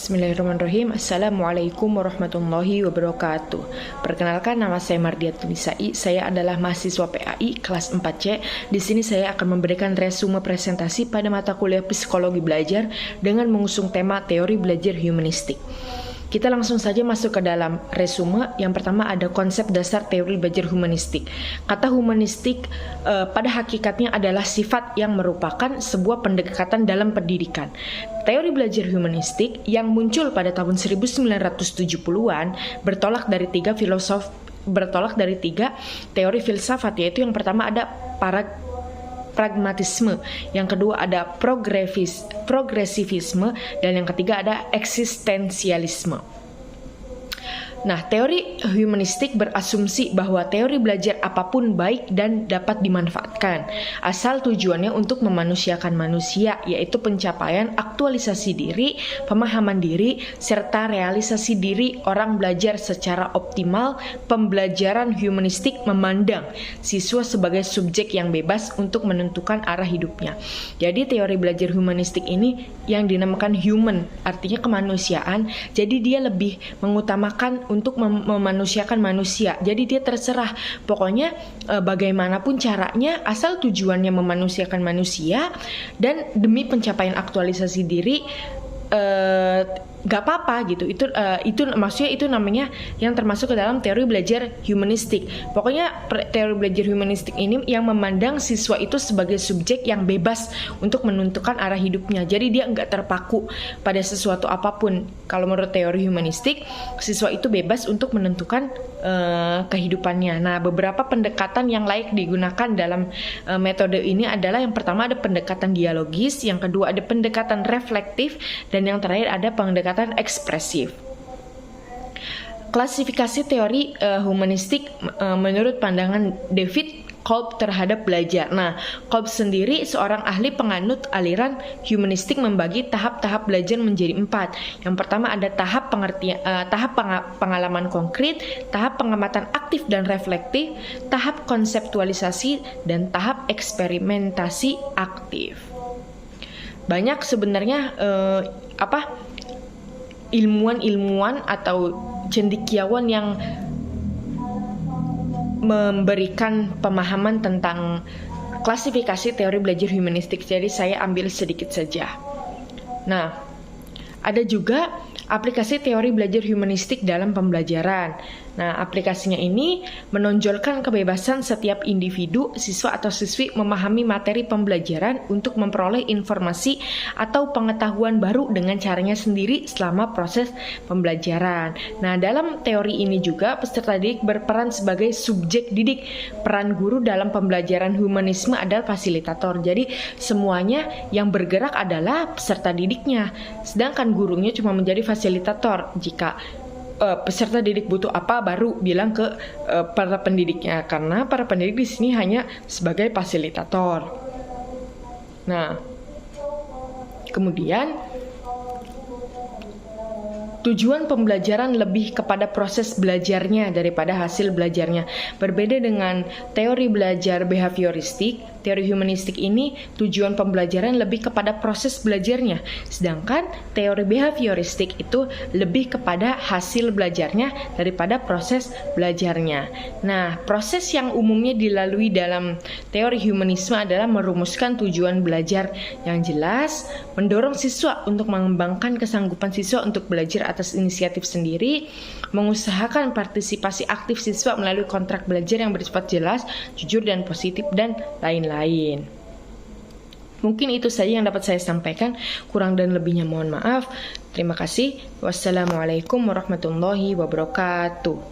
Bismillahirrahmanirrahim. Assalamualaikum warahmatullahi wabarakatuh. Perkenalkan, nama saya Mardiatul Nisai. Saya adalah mahasiswa PAI kelas 4C. Di sini saya akan memberikan resume presentasi pada mata kuliah Psikologi Belajar dengan mengusung tema teori belajar humanistik. Kita langsung saja masuk ke dalam resume. Yang pertama ada konsep dasar teori belajar humanistik. Kata humanistik pada hakikatnya adalah sifat yang merupakan sebuah pendekatan dalam pendidikan. Teori belajar humanistik yang muncul pada tahun 1970-an bertolak dari tiga teori filsafat, yaitu yang pertama ada pragmatisme, yang kedua ada progresivisme, dan yang ketiga ada eksistensialisme. Nah, teori humanistik berasumsi bahwa teori belajar apapun baik dan dapat dimanfaatkan, asal tujuannya untuk memanusiakan manusia, yaitu pencapaian aktualisasi diri, pemahaman diri, serta realisasi diri orang belajar secara optimal. Pembelajaran humanistik memandang siswa sebagai subjek yang bebas untuk menentukan arah hidupnya. Jadi teori belajar humanistik ini yang dinamakan human, artinya kemanusiaan. Jadi dia lebih mengutamakan untuk memanusiakan manusia. Jadi dia terserah, pokoknya bagaimanapun caranya, asal tujuannya memanusiakan manusia dan demi pencapaian aktualisasi diri, gak apa-apa gitu. Itu maksudnya itu namanya yang termasuk ke dalam teori belajar humanistik. Pokoknya teori belajar humanistik ini yang memandang siswa itu sebagai subjek yang bebas untuk menentukan arah hidupnya. Jadi dia nggak terpaku pada sesuatu apapun. Kalau menurut teori humanistik, siswa itu bebas untuk menentukan kehidupannya. Nah, beberapa pendekatan yang layak digunakan dalam metode ini adalah yang pertama ada pendekatan dialogis, yang kedua ada pendekatan reflektif, dan yang terakhir ada pendekatan ekspresif. Klasifikasi teori humanistik menurut pandangan David Kolb terhadap belajar. Nah, Kolb sendiri seorang ahli penganut aliran humanistik membagi tahap-tahap belajar menjadi 4. Yang pertama ada tahap pengalaman konkret, tahap pengamatan aktif dan reflektif, tahap konseptualisasi, dan tahap eksperimentasi aktif. Banyak sebenarnya ilmuwan atau cendekiawan yang memberikan pemahaman tentang klasifikasi teori belajar humanistik. Jadi saya ambil sedikit saja. Nah, ada juga aplikasi teori belajar humanistik dalam pembelajaran. Nah, aplikasinya ini menonjolkan kebebasan setiap individu, siswa atau siswi memahami materi pembelajaran untuk memperoleh informasi atau pengetahuan baru dengan caranya sendiri selama proses pembelajaran. Nah, dalam teori ini juga peserta didik berperan sebagai subjek didik. Peran guru dalam pembelajaran humanisme adalah fasilitator. Jadi, semuanya yang bergerak adalah peserta didiknya. Sedangkan gurunya cuma menjadi fasilitator. Jika peserta didik butuh apa, baru bilang ke para pendidiknya, karena para pendidik di sini hanya sebagai fasilitator. Nah, kemudian tujuan pembelajaran lebih kepada proses belajarnya daripada hasil belajarnya. Berbeda dengan teori belajar behavioristik, teori humanistik ini tujuan pembelajaran lebih kepada proses belajarnya. Sedangkan teori behavioristik itu lebih kepada hasil belajarnya daripada proses belajarnya. Nah, proses yang umumnya dilalui dalam teori humanisme adalah merumuskan tujuan belajar yang jelas, mendorong siswa untuk mengembangkan kesanggupan siswa untuk belajar atas inisiatif sendiri, mengusahakan partisipasi aktif siswa melalui kontrak belajar yang bersifat jelas, jujur, dan positif, dan lain-lain. Mungkin itu saja yang dapat saya sampaikan. Kurang dan lebihnya mohon maaf. Terima kasih. Wassalamualaikum warahmatullahi wabarakatuh.